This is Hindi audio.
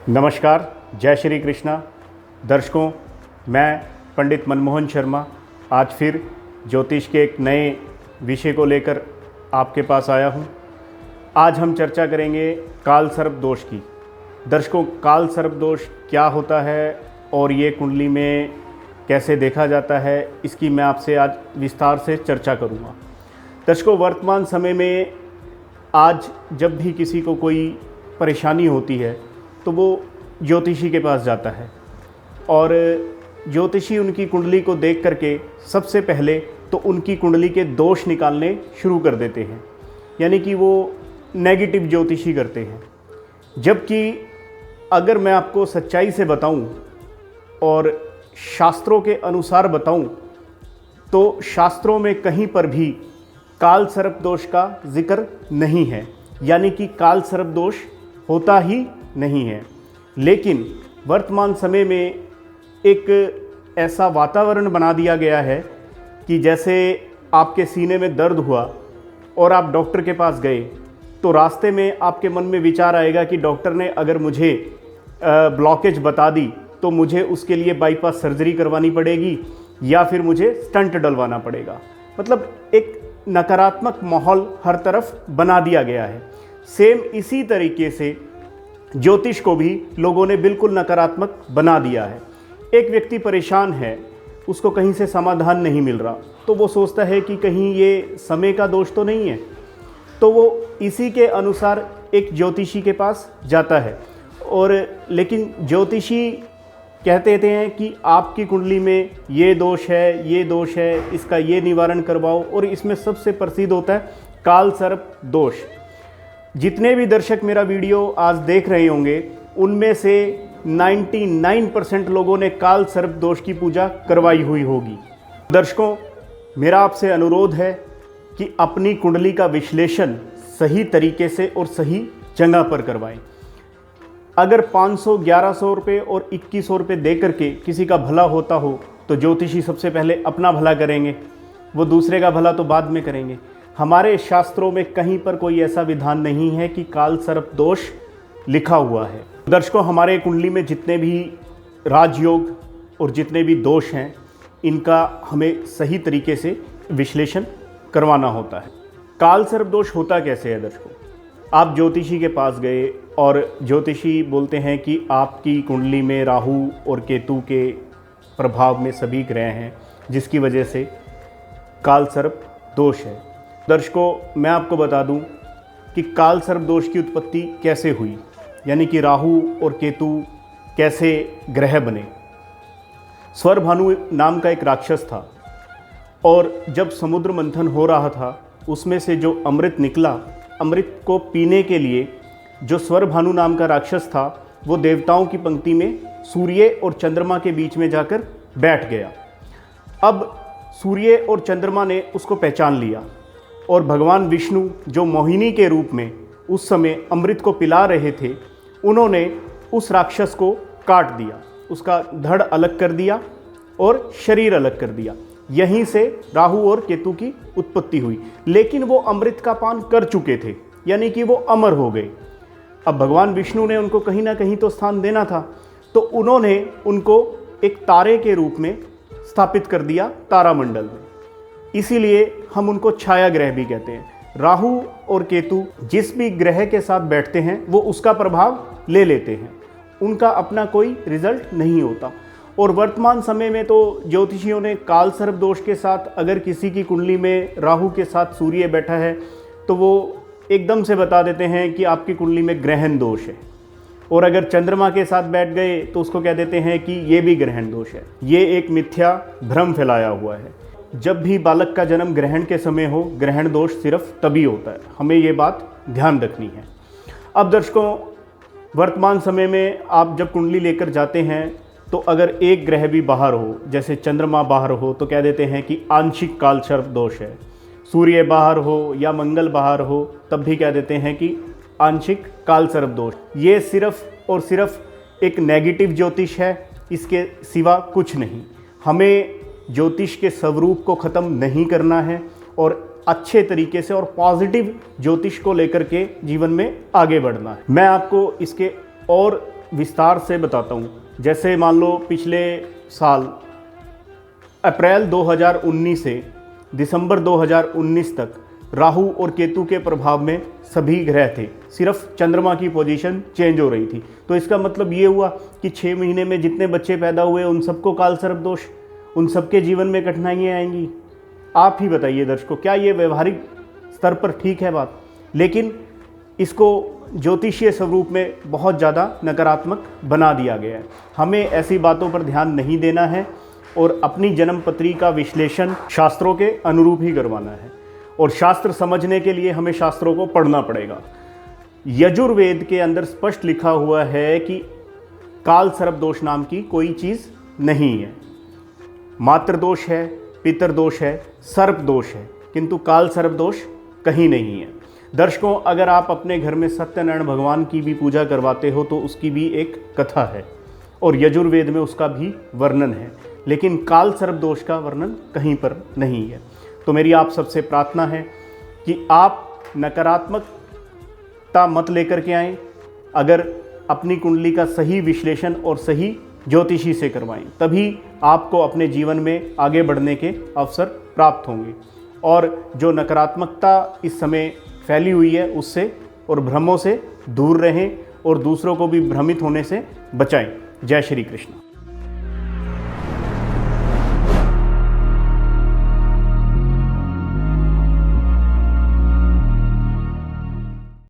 नमस्कार, जय श्री कृष्णा दर्शकों। मैं पंडित मनमोहन शर्मा आज फिर ज्योतिष के एक नए विषय को लेकर आपके पास आया हूं। आज हम चर्चा करेंगे काल सर्प दोष की। दर्शकों, काल सर्प दोष क्या होता है और ये कुंडली में कैसे देखा जाता है, इसकी मैं आपसे आज विस्तार से चर्चा करूंगा। दर्शकों, वर्तमान समय में आज जब भी किसी को कोई परेशानी होती है तो वो ज्योतिषी के पास जाता है और ज्योतिषी उनकी कुंडली को देख करके सबसे पहले तो उनकी कुंडली के दोष निकालने शुरू कर देते हैं, यानी कि वो नेगेटिव ज्योतिषी करते हैं। जबकि अगर मैं आपको सच्चाई से बताऊं और शास्त्रों के अनुसार बताऊं तो शास्त्रों में कहीं पर भी काल सर्प दोष का जिक्र नहीं है, यानी कि काल सर्प दोष होता ही नहीं है। लेकिन वर्तमान समय में एक ऐसा वातावरण बना दिया गया है कि जैसे आपके सीने में दर्द हुआ और आप डॉक्टर के पास गए तो रास्ते में आपके मन में विचार आएगा कि डॉक्टर ने अगर मुझे ब्लॉकेज बता दी तो मुझे उसके लिए बाईपास सर्जरी करवानी पड़ेगी या फिर मुझे स्टंट डलवाना पड़ेगा। मतलब एक नकारात्मक माहौल हर तरफ बना दिया गया है। सेम इसी तरीके से ज्योतिष को भी लोगों ने बिल्कुल नकारात्मक बना दिया है। एक व्यक्ति परेशान है, उसको कहीं से समाधान नहीं मिल रहा तो वो सोचता है कि कहीं ये समय का दोष तो नहीं है, तो वो इसी के अनुसार एक ज्योतिषी के पास जाता है। और लेकिन ज्योतिषी कहते हैं कि आपकी कुंडली में ये दोष है, ये दोष है, इसका ये निवारण करवाओ। और इसमें सबसे प्रसिद्ध होता है काल सर्प दोष। जितने भी दर्शक मेरा वीडियो आज देख रहे होंगे उनमें से 99% लोगों ने काल सर्प दोष की पूजा करवाई हुई होगी। दर्शकों, मेरा आपसे अनुरोध है कि अपनी कुंडली का विश्लेषण सही तरीके से और सही जगह पर करवाएं। अगर 500, 1100 रुपये और 2100 रुपये दे करके किसी का भला होता हो तो ज्योतिषी सबसे पहले अपना भला करेंगे, वो दूसरे का भला तो बाद में करेंगे। हमारे शास्त्रों में कहीं पर कोई ऐसा विधान नहीं है कि काल सर्प दोष लिखा हुआ है। दर्शकों, हमारे कुंडली में जितने भी राजयोग और जितने भी दोष हैं इनका हमें सही तरीके से विश्लेषण करवाना होता है। काल सर्प दोष होता कैसे है दर्शकों? आप ज्योतिषी के पास गए और ज्योतिषी बोलते हैं कि आपकी कुंडली में राहु और केतु के प्रभाव में सभी ग्रह हैं जिसकी वजह से काल सर्प दोष है। दर्शकों, मैं आपको बता दूं कि काल सर्प दोष की उत्पत्ति कैसे हुई, यानी कि राहु और केतु कैसे ग्रह बने। स्वरभानु नाम का एक राक्षस था और जब समुद्र मंथन हो रहा था उसमें से जो अमृत निकला, अमृत को पीने के लिए जो स्वरभानु नाम का राक्षस था वो देवताओं की पंक्ति में सूर्य और चंद्रमा के बीच में जाकर बैठ गया। अब सूर्य और चंद्रमा ने उसको पहचान लिया और भगवान विष्णु जो मोहिनी के रूप में उस समय अमृत को पिला रहे थे, उन्होंने उस राक्षस को काट दिया, उसका धड़ अलग कर दिया और शरीर अलग कर दिया। यहीं से राहु और केतु की उत्पत्ति हुई। लेकिन वो अमृत का पान कर चुके थे, यानी कि वो अमर हो गए। अब भगवान विष्णु ने उनको कहीं ना कहीं तो स्थान देना था, तो उन्होंने उनको एक तारे के रूप में स्थापित कर दिया तारामंडल में। इसीलिए हम उनको छाया ग्रह भी कहते हैं। राहु और केतु जिस भी ग्रह के साथ बैठते हैं वो उसका प्रभाव ले लेते हैं, उनका अपना कोई रिजल्ट नहीं होता। और वर्तमान समय में तो ज्योतिषियों ने काल सर्प दोष के साथ अगर किसी की कुंडली में राहु के साथ सूर्य बैठा है तो वो एकदम से बता देते हैं कि आपकी कुंडली में ग्रहण दोष है। और अगर चंद्रमा के साथ बैठ गए तो उसको कह देते हैं कि ये भी ग्रहण दोष है। ये एक मिथ्या भ्रम फैलाया हुआ है। जब भी बालक का जन्म ग्रहण के समय हो, ग्रहण दोष सिर्फ तभी होता है। हमें ये बात ध्यान रखनी है। अब दर्शकों, वर्तमान समय में आप जब कुंडली लेकर जाते हैं तो अगर एक ग्रह भी बाहर हो, जैसे चंद्रमा बाहर हो, तो कह देते हैं कि आंशिक काल सर्प दोष है। सूर्य बाहर हो या मंगल बाहर हो तब भी कह देते हैं कि आंशिक काल सर्प दोष। ये सिर्फ और सिर्फ एक नेगेटिव ज्योतिष है, इसके सिवा कुछ नहीं। हमें ज्योतिष के स्वरूप को ख़त्म नहीं करना है और अच्छे तरीके से और पॉजिटिव ज्योतिष को लेकर के जीवन में आगे बढ़ना है। मैं आपको इसके और विस्तार से बताता हूँ। जैसे मान लो पिछले साल अप्रैल 2019 से दिसंबर 2019 तक राहु और केतु के प्रभाव में सभी ग्रह थे, सिर्फ चंद्रमा की पोजीशन चेंज हो रही थी। तो इसका मतलब ये हुआ कि 6 महीने में जितने बच्चे पैदा हुए उन सबको काल सर्प दोष, उन सबके जीवन में कठिनाइयाँ आएंगी। आप ही बताइए दर्शकों, क्या ये व्यवहारिक स्तर पर ठीक है बात? लेकिन इसको ज्योतिषीय स्वरूप में बहुत ज़्यादा नकारात्मक बना दिया गया है। हमें ऐसी बातों पर ध्यान नहीं देना है और अपनी जन्म पत्री का विश्लेषण शास्त्रों के अनुरूप ही करवाना है। और शास्त्र समझने के लिए हमें शास्त्रों को पढ़ना पड़ेगा। यजुर्वेद के अंदर स्पष्ट लिखा हुआ है कि काल सर्प दोष नाम की कोई चीज़ नहीं है। मातृ दोष है, पितृ दोष है, सर्प दोष है, किंतु काल सर्प दोष कहीं नहीं है। दर्शकों, अगर आप अपने घर में सत्यनारायण भगवान की भी पूजा करवाते हो तो उसकी भी एक कथा है और यजुर्वेद में उसका भी वर्णन है, लेकिन काल सर्प दोष का वर्णन कहीं पर नहीं है। तो मेरी आप सबसे प्रार्थना है कि आप नकारात्मकता मत लेकर के आएँ। अगर अपनी कुंडली का सही विश्लेषण और सही ज्योतिषी से करवाएं, तभी आपको अपने जीवन में आगे बढ़ने के अवसर प्राप्त होंगे। और जो नकारात्मकता इस समय फैली हुई है उससे और भ्रमों से दूर रहें और दूसरों को भी भ्रमित होने से बचाएं। जय श्री कृष्ण।